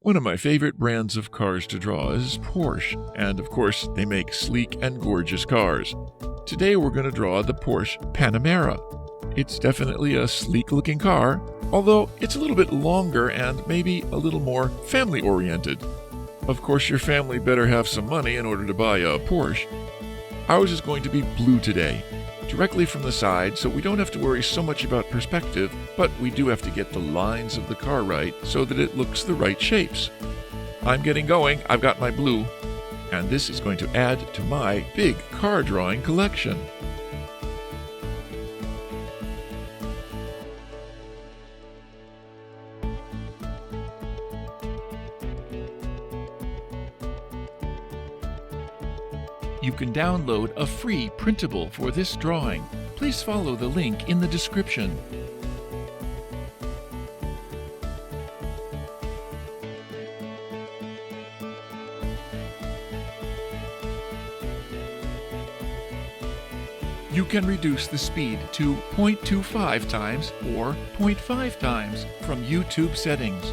One of my favorite brands of cars to draw is Porsche, and of course, they make sleek and gorgeous cars. Today we're going to draw the Porsche Panamera. It's definitely a sleek-looking car, although it's a little bit longer and maybe a little more family-oriented. Of course, your family better have some money in order to buy a Porsche. Ours is going to be blue today, directly from the side, so we don't have to worry so much about perspective, but we do have to get the lines of the car right so that it looks the right shapes. I'm getting going. I've got my blue, and this is going to add to my big car drawing collection. You can download a free printable for this drawing. Please follow the link in the description. You can reduce the speed to 0.25 times or 0.5 times from YouTube settings.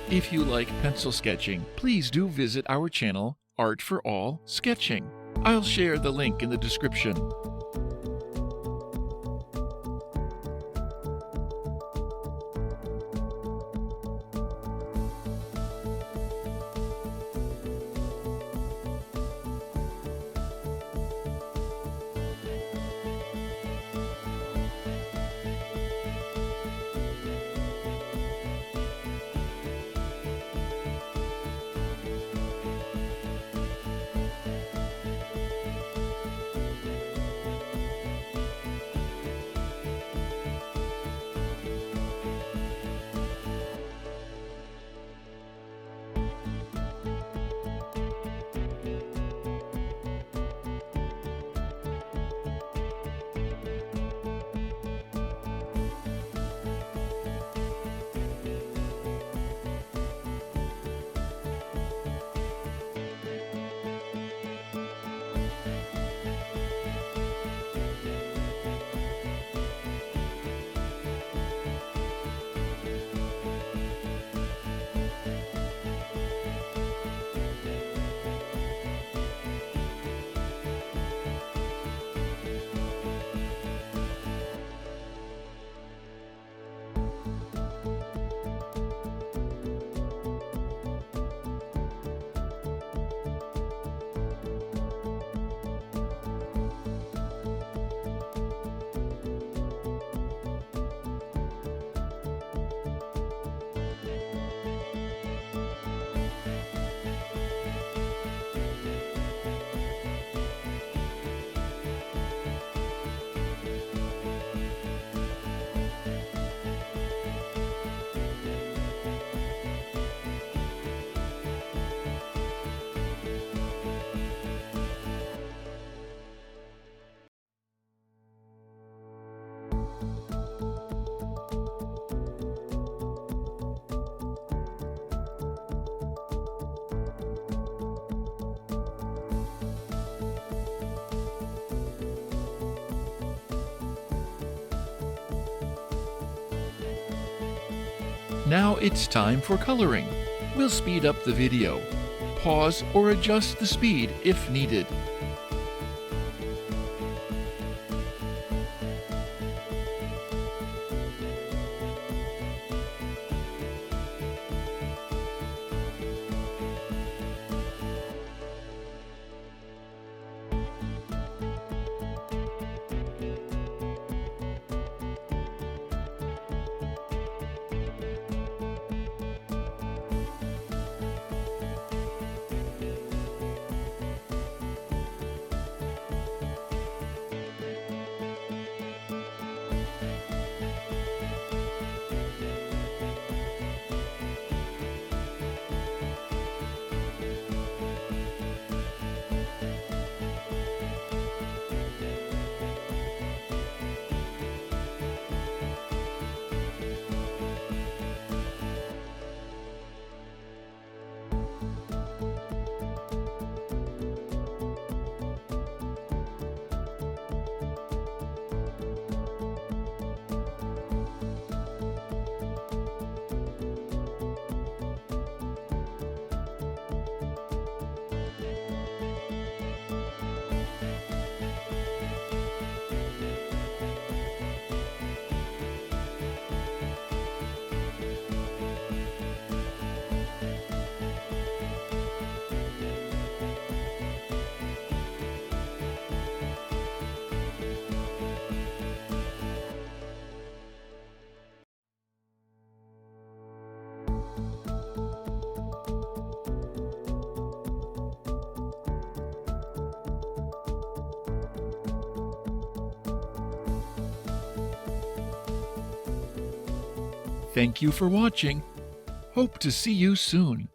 If you like pencil sketching, please do visit our channel, Art for All Sketching. I'll share the link in the description. Now it's time for coloring. We'll speed up the video. Pause or adjust the speed if needed. Thank you for watching. Hope to see you soon.